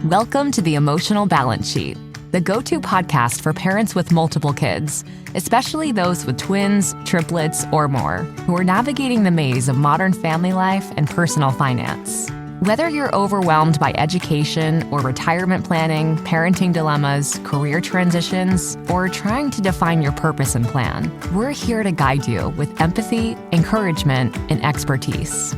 Welcome to the Emotional Balance Sheet, the go-to podcast for parents with multiple kids, especially those with twins, triplets, or more, who are navigating the maze of modern family life and personal finance. Whether you're overwhelmed by education or retirement planning, parenting dilemmas, career transitions, or trying to define your purpose and plan, we're here to guide you with empathy, encouragement, and expertise.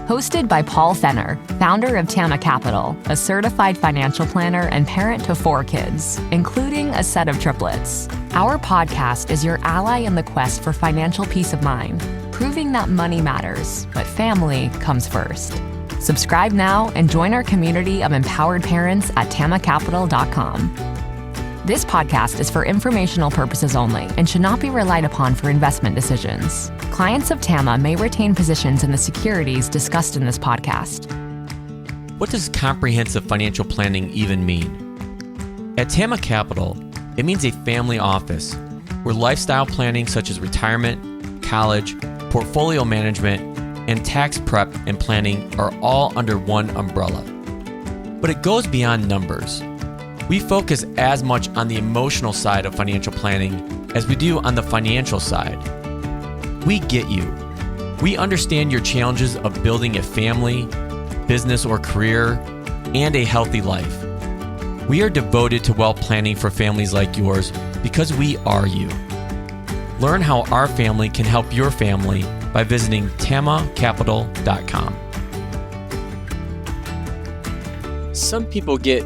Hosted by Paul Fenner, founder of Tama Capital, a certified financial planner and parent to 4 kids, including a set of triplets. Our podcast is your ally in the quest for financial peace of mind, proving that money matters, but family comes first. Subscribe now and join our community of empowered parents at tamacapital.com. This podcast is for informational purposes only and should not be relied upon for investment decisions. Clients of Tama may retain positions in the securities discussed in this podcast. What does comprehensive financial planning even mean? At Tama Capital, it means a family office where lifestyle planning such as retirement, college, portfolio management, and tax prep and planning are all under one umbrella. But it goes beyond numbers. We focus as much on the emotional side of financial planning as we do on the financial side. We get you. We understand your challenges of building a family, business or career, and a healthy life. We are devoted to wealth planning for families like yours because we are you. Learn how our family can help your family by visiting tamacapital.com. Some people get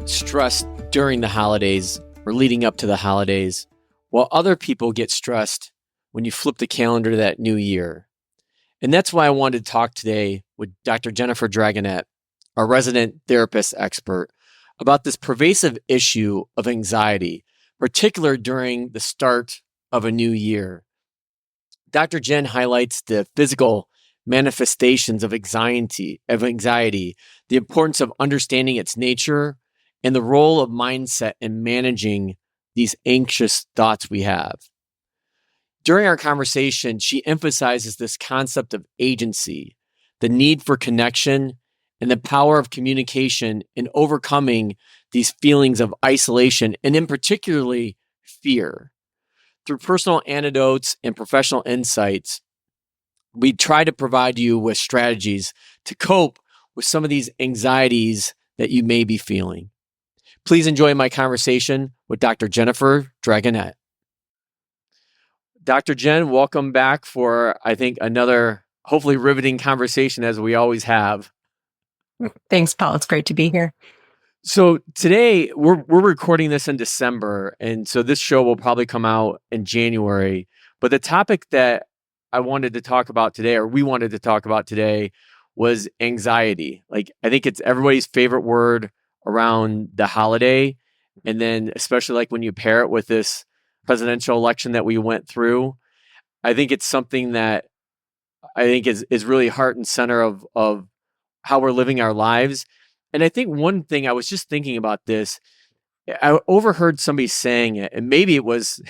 stressed during the holidays or leading up to the holidays, while other people get stressed when you flip the calendar to that new year. And that's why I wanted to talk today with Dr. Jenifer Dragonette, our resident therapist expert, about this pervasive issue of anxiety, particularly during the start of a new year. Dr. Jen highlights the physical manifestations of anxiety, the importance of understanding its nature, and the role of mindset in managing these anxious thoughts we have. During our conversation, she emphasizes this concept of agency, the need for connection, and the power of communication in overcoming these feelings of isolation, and in particularly fear. Through personal anecdotes and professional insights, we try to provide you with strategies to cope with some of these anxieties that you may be feeling. Please enjoy my conversation with Dr. Jenifer Dragonette. Dr. Jen, welcome back for, I think, another hopefully riveting conversation as we always have. Thanks, Paul. It's great to be here. So today we're recording this in December, and so this show will probably come out in January. But the topic that I wanted to talk about today, or we wanted to talk about today, was anxiety. Like, I think it's everybody's favorite word around the holiday, and then especially like when you pair it with this presidential election that we went through, I think it's something that I think is really heart and center of how we're living our lives. And I think one thing, I was just thinking about this, I overheard somebody saying it, and maybe it was,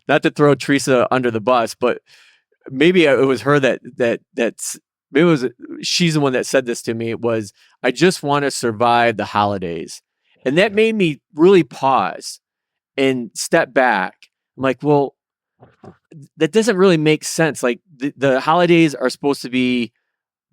not to throw Teresa under the bus, but maybe it was her she's the one that said this to me. It was, I just want to survive the holidays. And that made me really pause and step back. I'm like, well, that doesn't really make sense. Like the holidays are supposed to be,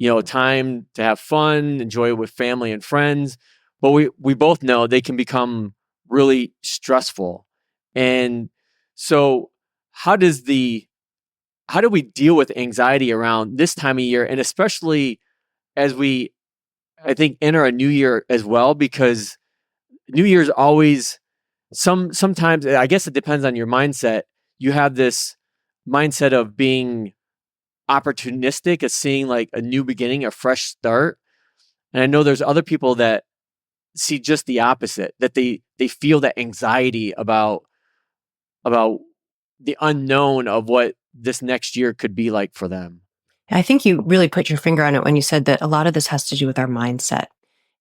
a time to have fun, enjoy it with family and friends. But we both know they can become really stressful. And so how do we deal with anxiety around this time of year? And especially as we, I think, enter a new year as well, because New Year's always, sometimes, I guess it depends on your mindset. You have this mindset of being opportunistic, as seeing like a new beginning, a fresh start. And I know there's other people that see just the opposite, that they feel that anxiety about the unknown of what this next year could be like for them. I think you really put your finger on it when you said that a lot of this has to do with our mindset.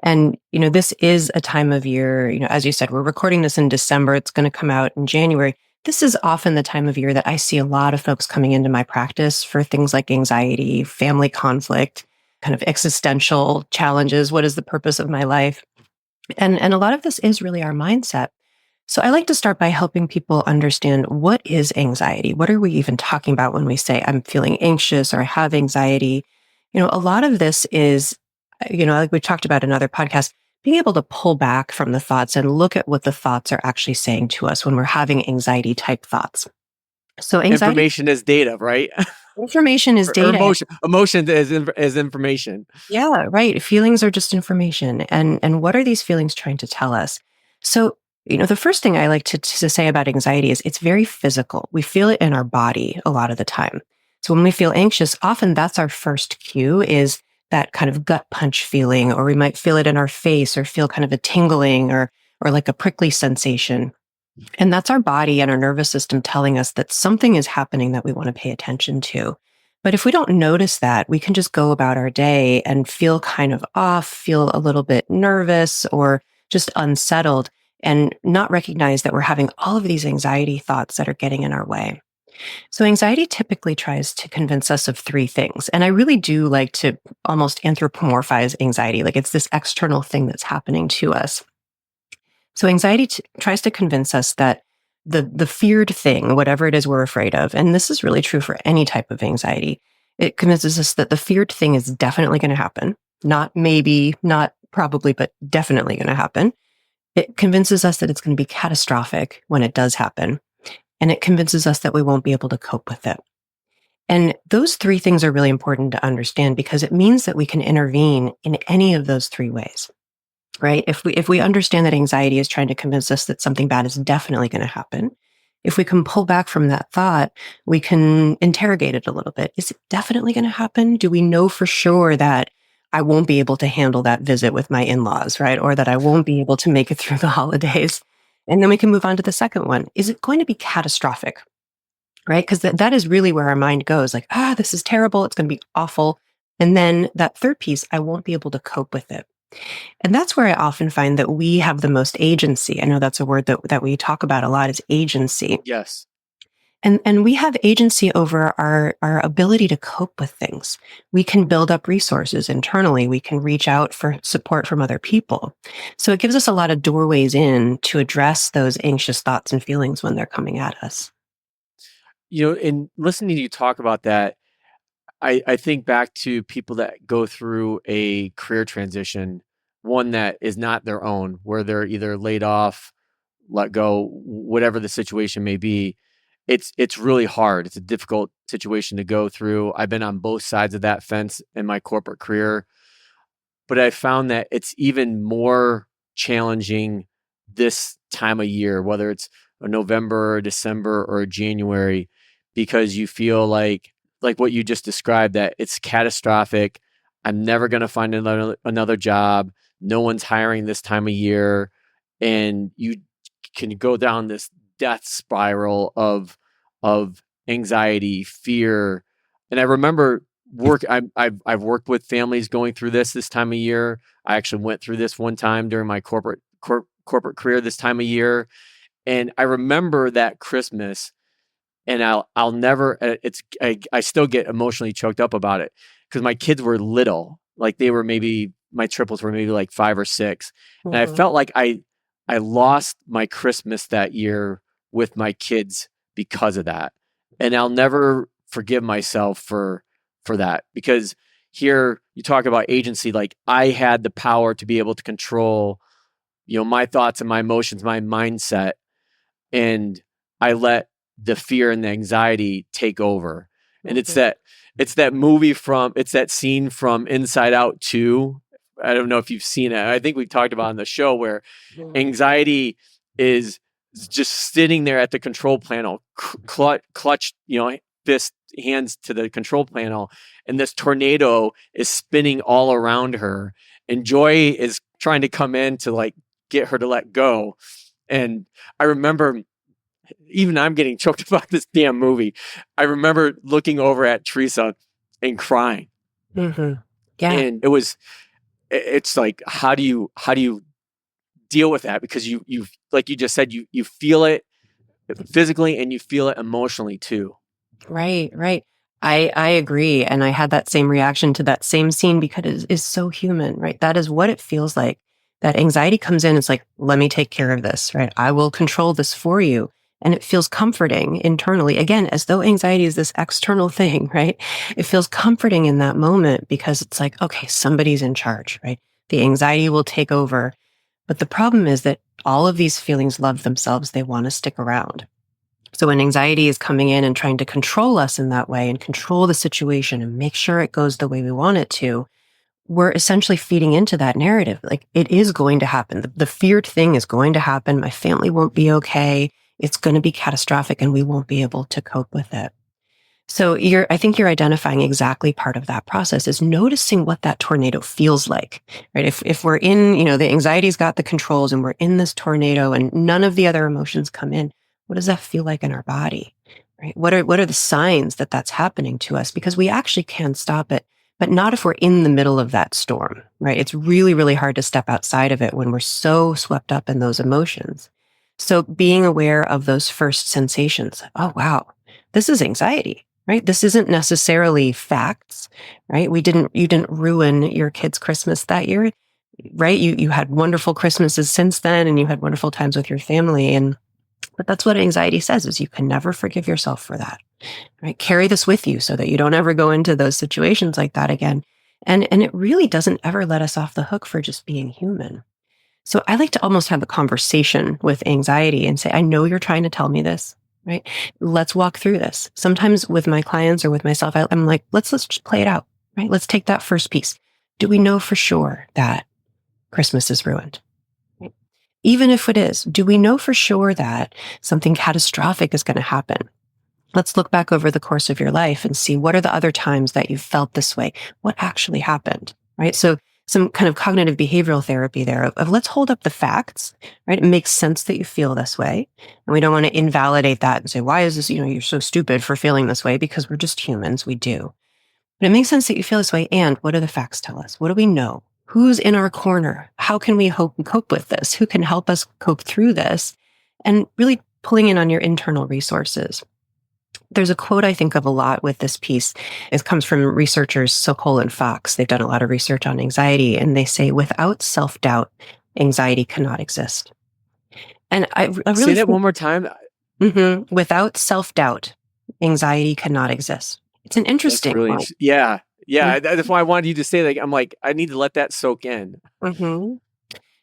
And, this is a time of year, as you said, we're recording this in December. It's going to come out in January. This is often the time of year that I see a lot of folks coming into my practice for things like anxiety, family conflict, kind of existential challenges. What is the purpose of my life? And a lot of this is really our mindset. So I like to start by helping people understand, what is anxiety? What are we even talking about when we say I'm feeling anxious or I have anxiety? A lot of this is, like we talked about in other podcasts, being able to pull back from the thoughts and look at what the thoughts are actually saying to us when we're having anxiety type thoughts. So information is data, right? Information is data. Emotion is information. Yeah, right. Feelings are just information. And what are these feelings trying to tell us? So, the first thing I like to say about anxiety is it's very physical. We feel it in our body a lot of the time. So when we feel anxious, often that's our first cue, is that kind of gut punch feeling, or we might feel it in our face or feel kind of a tingling or like a prickly sensation. And that's our body and our nervous system telling us that something is happening that we want to pay attention to. But if we don't notice that, we can just go about our day and feel kind of off, feel a little bit nervous or just unsettled, and not recognize that we're having all of these anxiety thoughts that are getting in our way. So anxiety typically tries to convince us of three things. And I really do like to almost anthropomorphize anxiety, like it's this external thing that's happening to us. So anxiety tries to convince us that the feared thing, whatever it is we're afraid of, and this is really true for any type of anxiety, it convinces us that the feared thing is definitely going to happen. Not maybe, not probably, but definitely going to happen. It convinces us that it's going to be catastrophic when it does happen. And it convinces us that we won't be able to cope with it. And those three things are really important to understand, because it means that we can intervene in any of those three ways, right? If we understand that anxiety is trying to convince us that something bad is definitely going to happen, if we can pull back from that thought, we can interrogate it a little bit. Is it definitely going to happen? Do we know for sure that I won't be able to handle that visit with my in-laws, right? Or that I won't be able to make it through the holidays? And then we can move on to the second one. Is it going to be catastrophic, right? Because that is really where our mind goes, like, this is terrible. It's going to be awful. And then that third piece, I won't be able to cope with it. And that's where I often find that we have the most agency. I know that's a word that we talk about a lot, is agency. Yes. And we have agency over our ability to cope with things. We can build up resources internally. We can reach out for support from other people. So it gives us a lot of doorways in to address those anxious thoughts and feelings when they're coming at us. In listening to you talk about that, I think back to people that go through a career transition, one that is not their own, where they're either laid off, let go, whatever the situation may be. It's really hard. It's a difficult situation to go through. I've been on both sides of that fence in my corporate career, but I found that it's even more challenging this time of year, whether it's a November or December or January, because you feel like what you just described, that it's catastrophic. I'm never going to find another job. No one's hiring this time of year. And you can go down this death spiral of anxiety, fear. And I remember I've worked with families going through this time of year. I actually went through this one time during my corporate career this time of year. And I remember that Christmas, and I'll never, I still get emotionally choked up about it, because my kids were little, like my triplets were maybe like 5 or 6. Mm-hmm. And I felt like I lost my Christmas that year with my kids because of that. And I'll never forgive myself for that, because here you talk about agency. Like, I had the power to be able to control, my thoughts and my emotions, my mindset. And I let the fear and the anxiety take over. And it's that scene from Inside Out 2. I don't know if you've seen it. I think we talked about on the show, where anxiety is just sitting there at the control panel, clutched, fist, hands to the control panel, and this tornado is spinning all around her, and Joy is trying to come in to get her to let go. And I remember, even I'm getting choked about this damn movie. I remember looking over at Teresa and crying. Mm-hmm. Yeah. And it's like, how do you deal with that? Because you like you just said, you feel it physically and you feel it emotionally too. Right. I agree. And I had that same reaction to that same scene because it is so human, right? That is what it feels like. That anxiety comes in. It's like, let me take care of this, right? I will control this for you. And it feels comforting internally, again, as though anxiety is this external thing, right? It feels comforting in that moment because it's like, okay, somebody's in charge, right? The anxiety will take over. But the problem is that all of these feelings love themselves. They want to stick around. So when anxiety is coming in and trying to control us in that way and control the situation and make sure it goes the way we want it to, we're essentially feeding into that narrative. Like, it is going to happen. The feared thing is going to happen. My family won't be okay. It's going to be catastrophic and we won't be able to cope with it. So I think you're identifying exactly part of that process is noticing what that tornado feels like, right? If we're in, the anxiety's got the controls and we're in this tornado and none of the other emotions come in, what does that feel like in our body, right? What are the signs that that's happening to us? Because we actually can stop it, but not if we're in the middle of that storm, right? It's really, really hard to step outside of it when we're so swept up in those emotions. So being aware of those first sensations, oh, wow, this is anxiety. Right? This isn't necessarily facts, right? You didn't ruin your kid's Christmas that year, right? You had wonderful Christmases since then and you had wonderful times with your family. But that's what anxiety says is you can never forgive yourself for that, right? Carry this with you so that you don't ever go into those situations like that again. And it really doesn't ever let us off the hook for just being human. So I like to almost have a conversation with anxiety and say, I know you're trying to tell me this. Right? Let's walk through this. Sometimes with my clients or with myself, I'm like, let's just play it out, right? Let's take that first piece. Do we know for sure that Christmas is ruined? Right? Even if it is, do we know for sure that something catastrophic is going to happen? Let's look back over the course of your life and see what are the other times that you felt this way? What actually happened, right? So some kind of cognitive behavioral therapy there of let's hold up the facts, right? It makes sense that you feel this way. And we don't want to invalidate that and say, why is this, you're so stupid for feeling this way because we're just humans. We do. But it makes sense that you feel this way. And what do the facts tell us? What do we know? Who's in our corner? How can we cope with this? Who can help us cope through this? And really pulling in on your internal resources. There's a quote I think of a lot with this piece. It comes from researchers Sokol and Fox. They've done a lot of research on anxiety, and they say, without self-doubt, anxiety cannot exist. And I really say that one more time. Without self-doubt, anxiety cannot exist. It's an interesting really one. Yeah. That's why I wanted you to say that. I'm like, I need to let that soak in.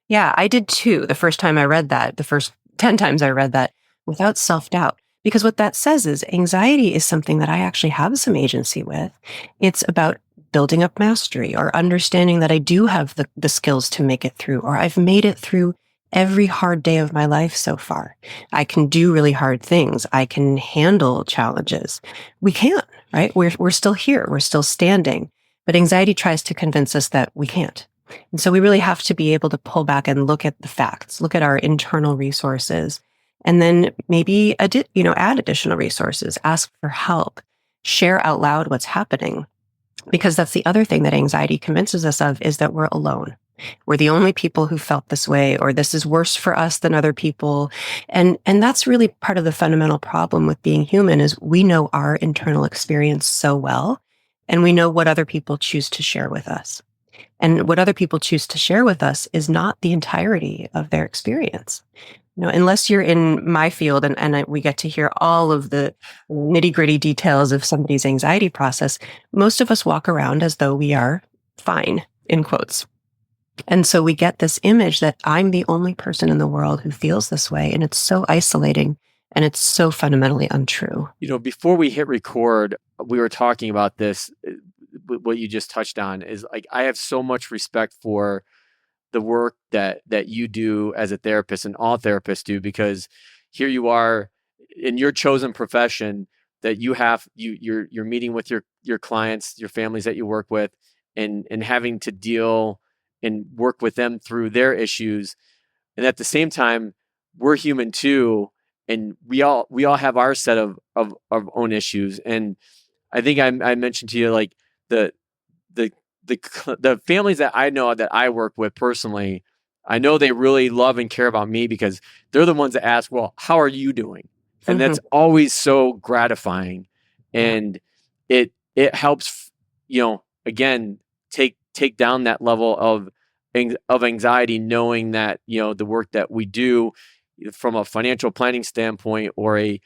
Yeah, I did too. The first time I read that, the first 10 times I read that, without self-doubt. Because what that says is anxiety is something that I actually have some agency with. It's about building up mastery or understanding that I do have the skills to make it through, or I've made it through every hard day of my life so far. I can do really hard things. I can handle challenges. We can, right? We're still here. We're still standing. But anxiety tries to convince us that we can't. And so we really have to be able to pull back and look at the facts, look at our internal resources, and then maybe add additional resources, ask for help, share out loud what's happening. Because that's the other thing that anxiety convinces us of is that we're alone. We're the only people who felt this way, or this is worse for us than other people. And that's really part of the fundamental problem with being human is we know our internal experience so well, and we know what other people choose to share with us. And what other people choose to share with us is not the entirety of their experience. Unless you're in my field and we get to hear all of the nitty-gritty details of somebody's anxiety process, most of us walk around as though we are fine, in quotes. And so we get this image that I'm the only person in the world who feels this way. And it's so isolating and it's so fundamentally untrue. Before we hit record, we were talking about this. What you just touched on is like, I have so much respect for the work that you do as a therapist and all therapists do, because here you are in your chosen profession that you're meeting with your clients, your families that you work with, and having to deal and work with them through their issues. And at the same time, we're human too. And we all have our set of own issues. And I think I mentioned to you, like the families that I know that I work with personally, I know they really love and care about me because they're the ones that ask, well, how are you doing? And that's always so gratifying. And it helps, again, take down that level of anxiety, knowing that, the work that we do from a financial planning standpoint or a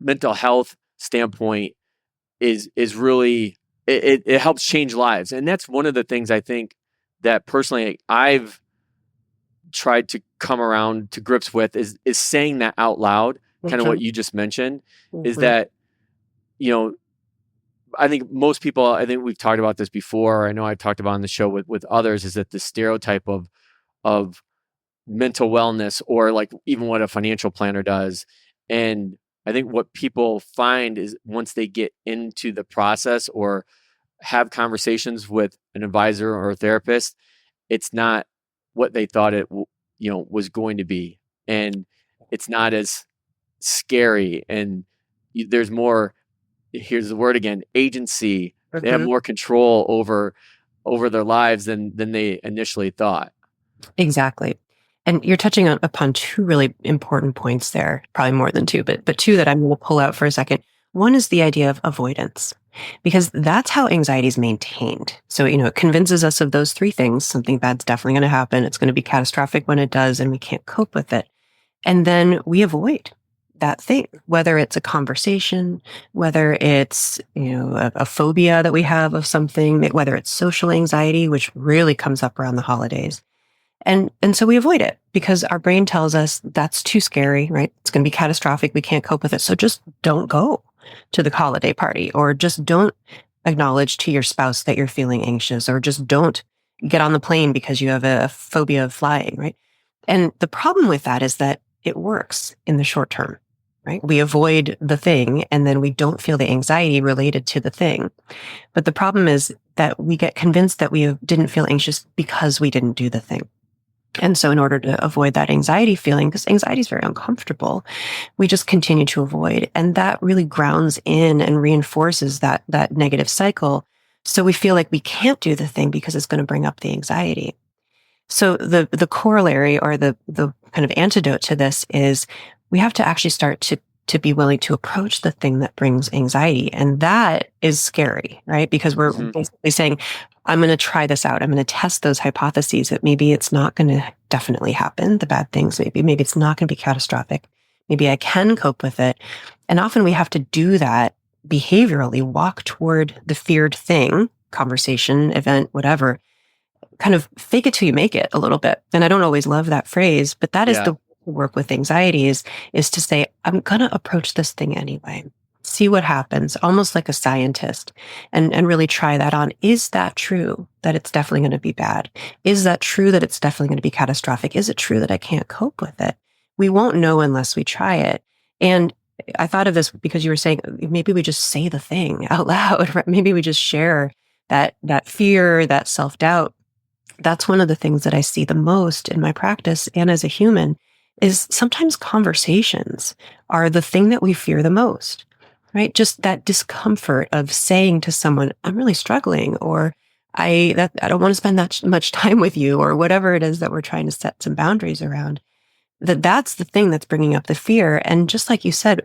mental health standpoint is really, it helps change lives. And that's one of the things I think that personally I've tried to come around to grips with is saying that out loud, kind of what you just mentioned, is that, I think most people, I think we've talked about this before. I know I've talked about on the show with others, is that the stereotype of mental wellness, or like even what a financial planner does. And I think what people find is once they get into the process or have conversations with an advisor or a therapist, it's not what they thought it was going to be, and it's not as scary, and there's more, here's the word again, agency. They have more control over their lives than they initially thought. Exactly. And you're touching upon two really important points there, probably more than two, but two that I'm going to pull out for a second. One is the idea of avoidance, because that's how anxiety is maintained. So, it convinces us of those three things. Something bad's definitely going to happen. It's going to be catastrophic when it does, and we can't cope with it. And then we avoid that thing, whether it's a conversation, whether it's, a phobia that we have of something, whether it's social anxiety, which really comes up around the holidays. And so we avoid it because our brain tells us that's too scary, right? It's going to be catastrophic. We can't cope with it. So just don't go to the holiday party, or just don't acknowledge to your spouse that you're feeling anxious, or just don't get on the plane because you have a phobia of flying, right? And the problem with that is that it works in the short term, right? We avoid the thing and then we don't feel the anxiety related to the thing. But the problem is that we get convinced that we didn't feel anxious because we didn't do the thing. And so in order to avoid that anxiety feeling, because anxiety is very uncomfortable, we just continue to avoid. And that really grounds in and reinforces that negative cycle. So we feel like we can't do the thing because it's going to bring up the anxiety. So the corollary, or the kind of antidote to this, is we have to actually start to be willing to approach the thing that brings anxiety. And that is scary, right? Because we're basically saying, I'm going to try this out. I'm going to test those hypotheses that maybe it's not going to definitely happen, the bad things, maybe it's not going to be catastrophic. Maybe I can cope with it. And often we have to do that behaviorally, walk toward the feared thing, conversation, event, whatever, kind of fake it till you make it a little bit. And I don't always love that phrase, but that is the work with anxiety is to say, I'm going to approach this thing anyway. See what happens, almost like a scientist, and really try that on. Is that true that it's definitely going to be bad? Is that true that it's definitely going to be catastrophic? Is it true that I can't cope with it? We won't know unless we try it. And I thought of this because you were saying maybe we just say the thing out loud, right? Maybe we just share that fear, that self-doubt. That's one of the things that I see the most in my practice and as a human, is sometimes conversations are the thing that we fear the most. Right? Just that discomfort of saying to someone, I'm really struggling, or I don't want to spend that much time with you, or whatever it is that we're trying to set some boundaries around. That's the thing that's bringing up the fear. And just like you said,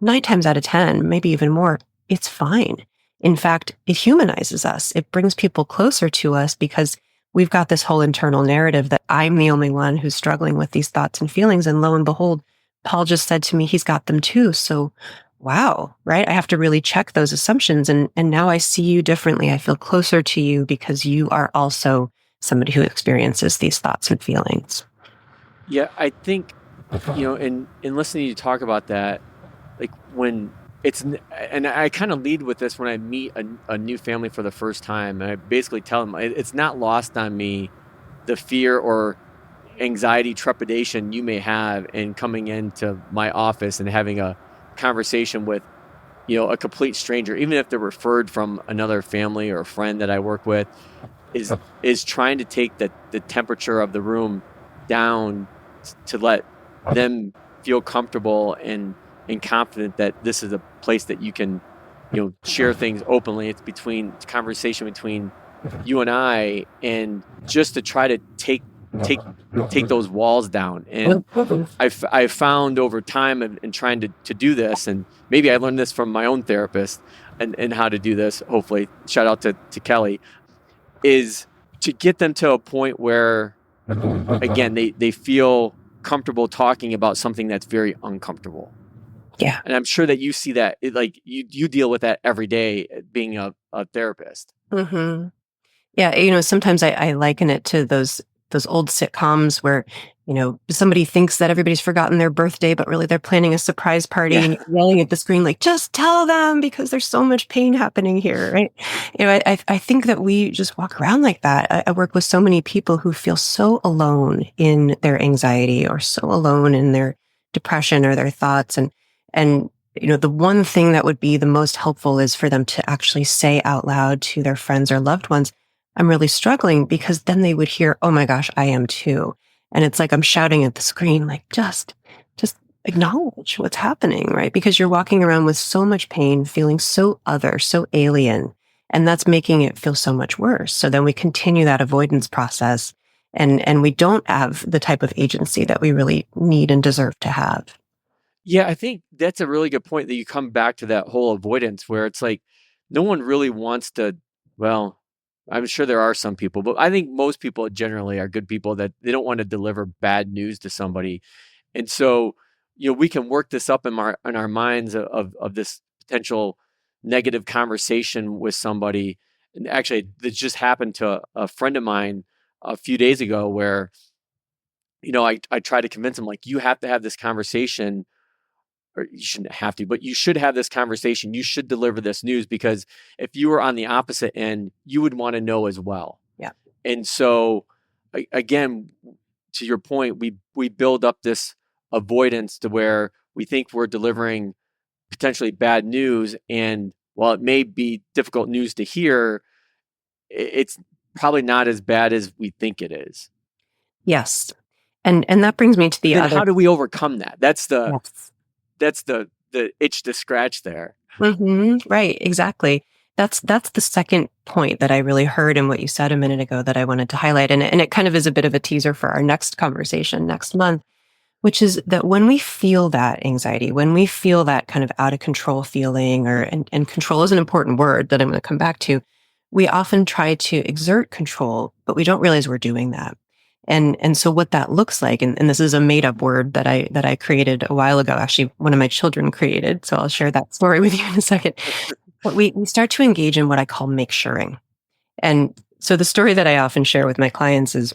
9 times out of 10, maybe even more, it's fine. In fact, it humanizes us. It brings people closer to us because we've got this whole internal narrative that I'm the only one who's struggling with these thoughts and feelings. And lo and behold, Paul just said to me, he's got them too. So wow, right? I have to really check those assumptions. And now I see you differently. I feel closer to you because you are also somebody who experiences these thoughts and feelings. Yeah, I think, in listening to you talk about that, like when it's, and I kind of lead with this when I meet a new family for the first time, and I basically tell them, it's not lost on me, the fear or anxiety, trepidation you may have in coming into my office and having a conversation with, a complete stranger, even if they're referred from another family or a friend that I work with, is trying to take the temperature of the room down to let them feel comfortable and confident that this is a place that you can, share things openly. It's conversation between you and I, and just to try to take those walls down. And I've found over time and trying to do this, and maybe I learned this from my own therapist, and how to do this, hopefully, shout out to Kelly, is to get them to a point where, again, they feel comfortable talking about something that's very uncomfortable. Yeah. And I'm sure that you see that, like you deal with that every day being a therapist. Mm-hmm. Yeah, sometimes I liken it to those old sitcoms where, somebody thinks that everybody's forgotten their birthday, but really they're planning a surprise party and you're yelling at the screen like, just tell them because there's so much pain happening here, right? I think that we just walk around like that. I work with so many people who feel so alone in their anxiety or so alone in their depression or their thoughts. And the one thing that would be the most helpful is for them to actually say out loud to their friends or loved ones, I'm really struggling, because then they would hear, oh my gosh, I am too. And it's like I'm shouting at the screen, like, just acknowledge what's happening, right? Because you're walking around with so much pain, feeling so other, so alien, and that's making it feel so much worse. So then we continue that avoidance process and we don't have the type of agency that we really need and deserve to have. Yeah, I think that's a really good point that you come back to that whole avoidance where it's like no one really wants to, well, I'm sure there are some people, but I think most people generally are good people that they don't want to deliver bad news to somebody. And so, we can work this up in our minds of this potential negative conversation with somebody. And actually, this just happened to a friend of mine a few days ago where, I tried to convince him, like, you have to have this conversation, or you shouldn't have to, but you should have this conversation. You should deliver this news, because if you were on the opposite end, you would want to know as well. Yeah. And so, again, to your point, we build up this avoidance to where we think we're delivering potentially bad news. And while it may be difficult news to hear, it's probably not as bad as we think it is. Yes. And that brings me to the then other. How do we overcome that? That's the... Yes. That's the itch to scratch there. Mm-hmm. Right. Exactly. That's the second point that I really heard in what you said a minute ago that I wanted to highlight. And it kind of is a bit of a teaser for our next conversation next month, which is that when we feel that anxiety, when we feel that kind of out of control feeling, and control is an important word that I'm going to come back to, we often try to exert control, but we don't realize we're doing that. And so what that looks like, and this is a made up word that I created a while ago, actually one of my children created. So I'll share that story with you in a second. But we start to engage in what I call make-suring. And so the story that I often share with my clients is,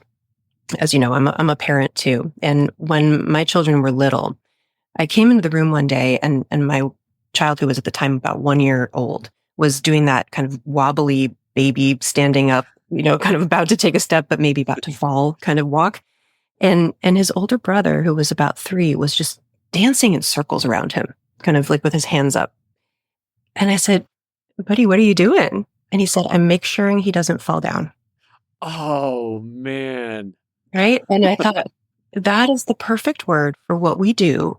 as you know, I'm a parent too. And when my children were little, I came into the room one day and my child, who was at the time about 1 year old, was doing that kind of wobbly baby standing up, kind of about to take a step, but maybe about to fall kind of walk. And his older brother, who was about 3, was just dancing in circles around him, kind of like with his hands up. And I said, buddy, what are you doing? And he said, I'm make-suring he doesn't fall down. Oh, man. Right? And I thought, that is the perfect word for what we do.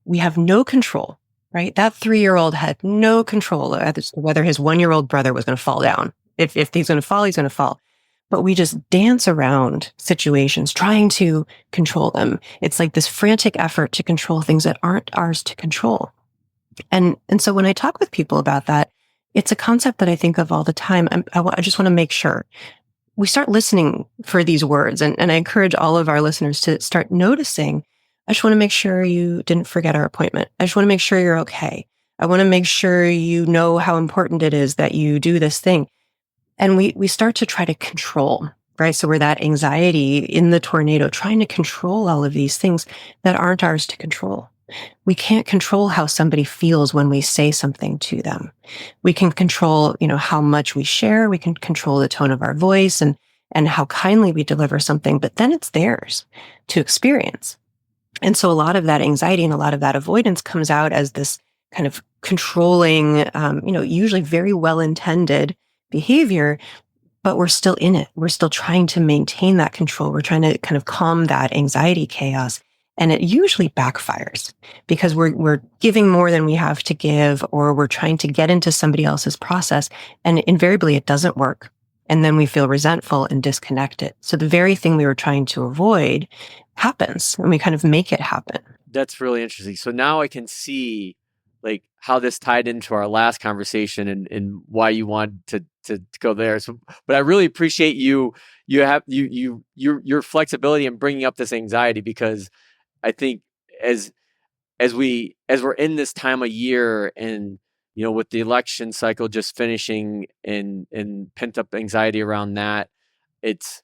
We have no control, right? That 3-year-old had no control as to whether his 1-year-old brother was going to fall down. If he's going to fall, he's going to fall. But we just dance around situations, trying to control them. It's like this frantic effort to control things that aren't ours to control. And so when I talk with people about that, it's a concept that I think of all the time. I just want to make sure we start listening for these words. And I encourage all of our listeners to start noticing, I just want to make sure you didn't forget our appointment. I just want to make sure you're okay. I want to make sure you know how important it is that you do this thing. And we start to try to control, right? So we're that anxiety in the tornado, trying to control all of these things that aren't ours to control. We can't control how somebody feels when we say something to them. We can control, how much we share. We can control the tone of our voice and how kindly we deliver something, but then it's theirs to experience. And so a lot of that anxiety and a lot of that avoidance comes out as this kind of controlling, usually very well-intended behavior, but we're still in it. We're still trying to maintain that control. We're trying to kind of calm that anxiety chaos. And it usually backfires because we're giving more than we have to give, or we're trying to get into somebody else's process. And invariably it doesn't work. And then we feel resentful and disconnected. So the very thing we were trying to avoid happens, and we kind of make it happen. That's really interesting. So now I can see like how this tied into our last conversation and why you wanted to go there. So, but I really appreciate your flexibility in bringing up this anxiety, because I think as we're in this time of year, and with the election cycle just finishing and pent up anxiety around that, it's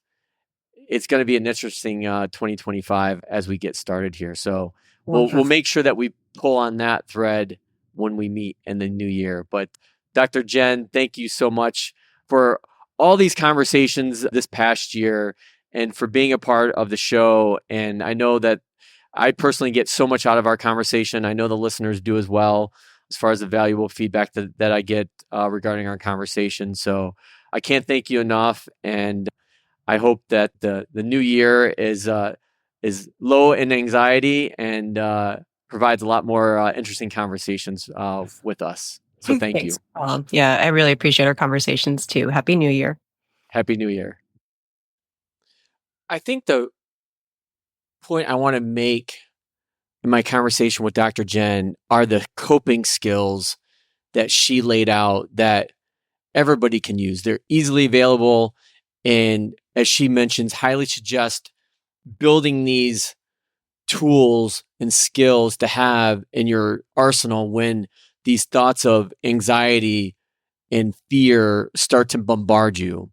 going to be an interesting 2025 as we get started here. So we'll make sure that we pull on that thread when we meet in the new year. But Dr. Jen, thank you so much for all these conversations this past year and for being a part of the show. And I know that I personally get so much out of our conversation. I know the listeners do as well, as far as the valuable feedback that I get regarding our conversation. So I can't thank you enough. And I hope that the new year is low in anxiety and provides a lot more interesting conversations with us. So thank you. Yeah, I really appreciate our conversations too. Happy New Year. Happy New Year. I think the point I want to make in my conversation with Dr. Jen are the coping skills that she laid out that everybody can use. They're easily available, and as she mentions, highly suggest building these tools and skills to have in your arsenal when these thoughts of anxiety and fear start to bombard you.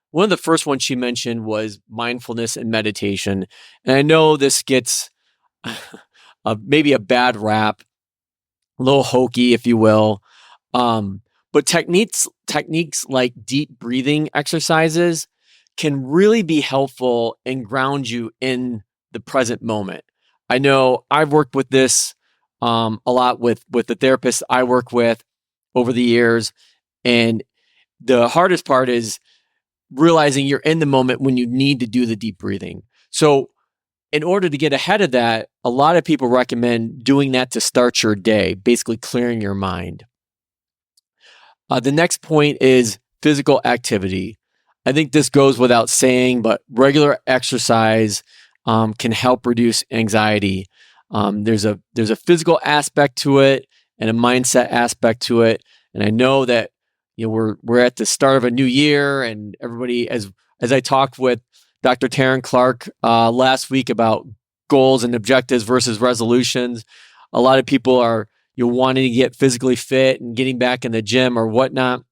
One of the first ones she mentioned was mindfulness and meditation. And I know this gets maybe a bad rap, a little hokey, if you will. But techniques like deep breathing exercises can really be helpful and ground you in the present moment. I know I've worked with this a lot with the therapists I work with over the years. And the hardest part is realizing you're in the moment when you need to do the deep breathing. So in order to get ahead of that, a lot of people recommend doing that to start your day, basically clearing your mind. The next point is physical activity. I think this goes without saying, but regular exercise can help reduce anxiety. There's a physical aspect to it and a mindset aspect to it. And I know that we're at the start of a new year, and everybody, as I talked with Dr. Taryn Clark last week about goals and objectives versus resolutions, a lot of people are wanting to get physically fit and getting back in the gym or whatnot.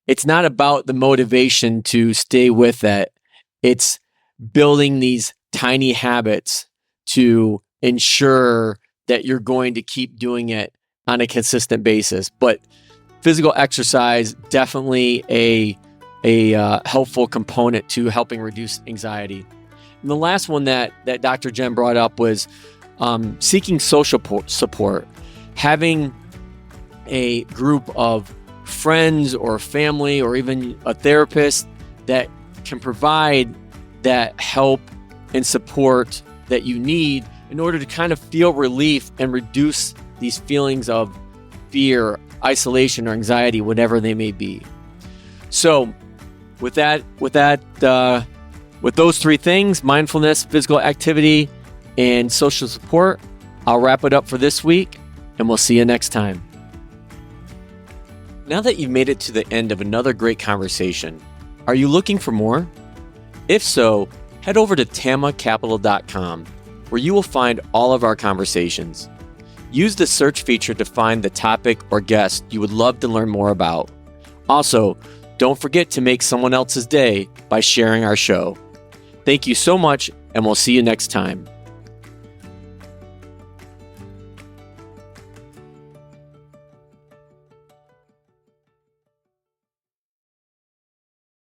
It's not about the motivation to stay with it. It's building these tiny habits to ensure that you're going to keep doing it on a consistent basis. But physical exercise, definitely a helpful component to helping reduce anxiety. And the last one that Dr. Jen brought up was seeking social support. Having a group of friends or family or even a therapist that can provide that help and support that you need in order to kind of feel relief and reduce these feelings of fear, isolation, or anxiety, whatever they may be. So with those three things, mindfulness, physical activity, and social support, I'll wrap it up for this week, and we'll see you next time. Now that you've made it to the end of another great conversation, are you looking for more? If so, head over to tamacapital.com, where you will find all of our conversations. Use the search feature to find the topic or guest you would love to learn more about. Also, don't forget to make someone else's day by sharing our show. Thank you so much, and we'll see you next time.